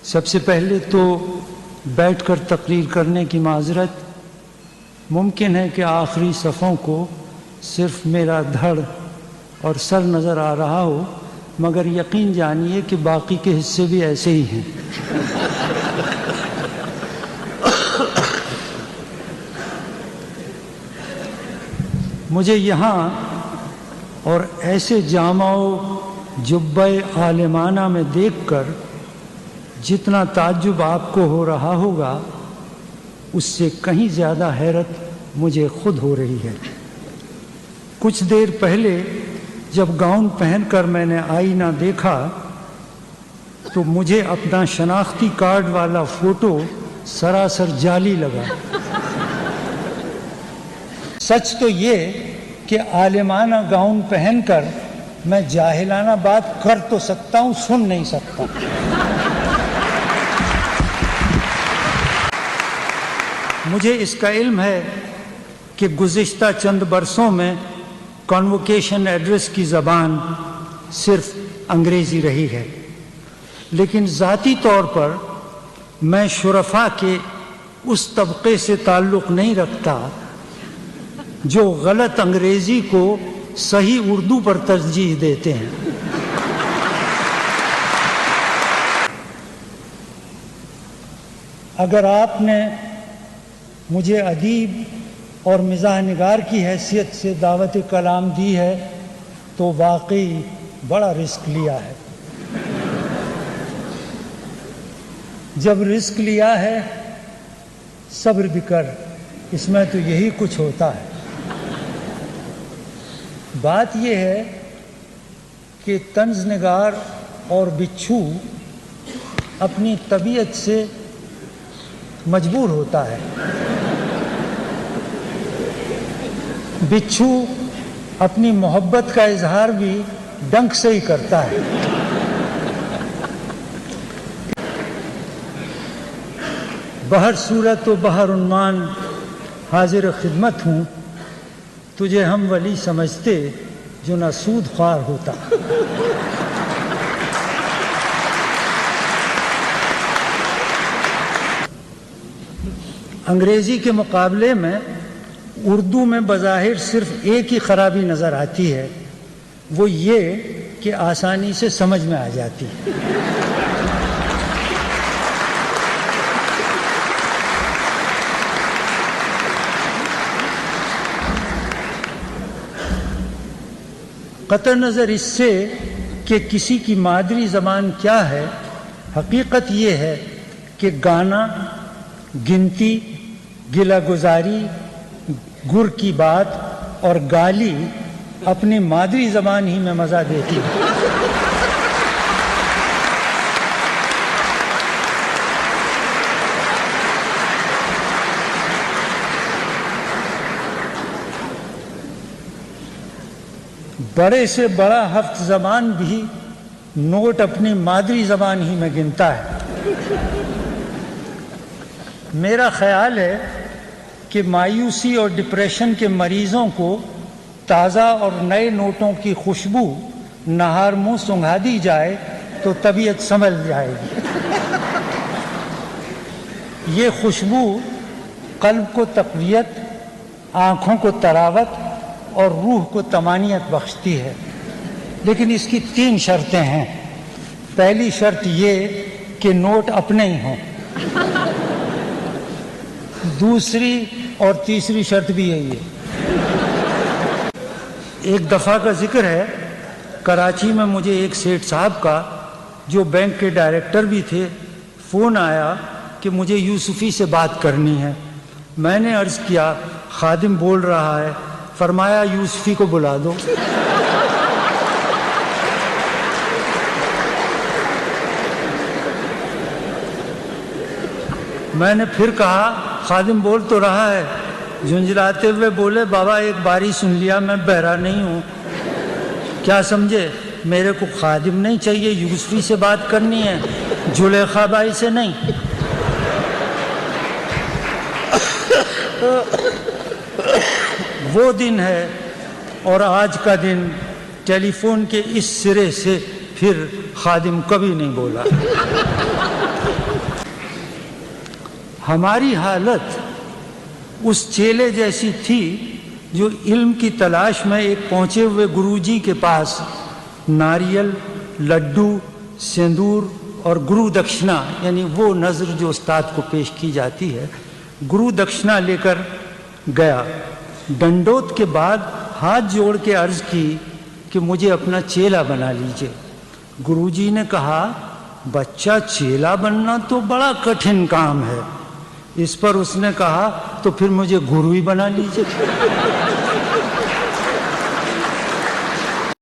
سب سے پہلے تو بیٹھ کر تقریر کرنے کی معذرت. ممکن ہے کہ آخری صفوں کو صرف میرا دھڑ اور سر نظر آ رہا ہو، مگر یقین جانیے کہ باقی کے حصے بھی ایسے ہی ہیں. مجھے یہاں اور ایسے جامع و جبہ عالمانہ میں دیکھ کر جتنا تعجب آپ کو ہو رہا ہوگا، اس سے کہیں زیادہ حیرت مجھے خود ہو رہی ہے. کچھ دیر پہلے جب گاؤن پہن کر میں نے آئینہ دیکھا تو مجھے اپنا شناختی کارڈ والا فوٹو سراسر جعلی لگا. سچ تو یہ کہ عالمانہ گاؤن پہن کر میں جاہلانہ بات کر تو سکتا ہوں، سن نہیں سکتا. مجھے اس کا علم ہے کہ گزشتہ چند برسوں میں کانووکیشن ایڈریس کی زبان صرف انگریزی رہی ہے، لیکن ذاتی طور پر میں شرفاء کے اس طبقے سے تعلق نہیں رکھتا جو غلط انگریزی کو صحیح اردو پر ترجیح دیتے ہیں. اگر آپ نے مجھے ادیب اور مزاح نگار کی حیثیت سے دعوت کلام دی ہے تو واقعی بڑا رسک لیا ہے. جب رسک لیا ہے صبر بھی کر، اس میں تو یہی کچھ ہوتا ہے. بات یہ ہے کہ طنز نگار اور بچھو اپنی طبیعت سے مجبور ہوتا ہے. بچھو اپنی محبت کا اظہار بھی ڈنک سے ہی کرتا ہے. بہر صورت و بہر عنوان حاضر خدمت ہوں. تجھے ہم ولی سمجھتے جو نہ سود خوار ہوتا. انگریزی کے مقابلے میں اردو میں بظاہر صرف ایک ہی خرابی نظر آتی ہے، وہ یہ کہ آسانی سے سمجھ میں آ جاتی ہے. قطع نظر اس سے کہ کسی کی مادری زبان کیا ہے، حقیقت یہ ہے کہ گانا، گنتی، گلہ گزاری، گر کی بات اور گالی اپنی مادری زبان ہی میں مزہ دیتی ہے. بڑے سے بڑا ہفت زبان بھی نوٹ اپنی مادری زبان ہی میں گنتا ہے. میرا خیال ہے کہ مایوسی اور ڈپریشن کے مریضوں کو تازہ اور نئے نوٹوں کی خوشبو نہار منہ سنگھا دی جائے تو طبیعت سنبھل جائے گی. یہ خوشبو قلب کو تقویت، آنکھوں کو طراوت اور روح کو طمانینت بخشتی ہے. لیکن اس کی 3 شرطیں ہیں. پہلی شرط یہ کہ نوٹ اپنے ہی ہوں. دوسری اور تیسری شرط بھی یہی ہے. ایک دفعہ کا ذکر ہے، کراچی میں مجھے ایک سیٹھ صاحب کا جو بینک کے ڈائریکٹر بھی تھے فون آیا کہ مجھے یوسفی سے بات کرنی ہے. میں نے عرض کیا خادم بول رہا ہے. فرمایا یوسفی کو بلا دو. میں نے پھر کہا خادم بول تو رہا ہے. جھنجھلاتے ہوئے بولے بابا ایک باری سن لیا، میں بہرا نہیں ہوں. کیا سمجھے؟ میرے کو خادم نہیں چاہیے، یوسفی سے بات کرنی ہے، زلیخا بائی سے نہیں. وہ دن ہے اور آج کا دن ٹیلی فون کے اس سرے سے پھر خادم کبھی نہیں بولا. ہماری حالت اس چیلے جیسی تھی جو علم کی تلاش میں ایک پہنچے ہوئے گروجی کے پاس ناریل، لڈو، سندور اور گرو دکشنا یعنی وہ نذر جو استاد کو پیش کی جاتی ہے، گرو دکشنا لے کر گیا۔ ڈنڈوت کے بعد ہاتھ جوڑ کے عرض کی کہ مجھے اپنا چیلا بنا لیجئے۔ گروجی نے کہا بچہ چیلا بننا تو بڑا کٹھن کام ہے۔ اس پر اس نے کہا تو پھر مجھے گرو ہی بنا لیجئے۔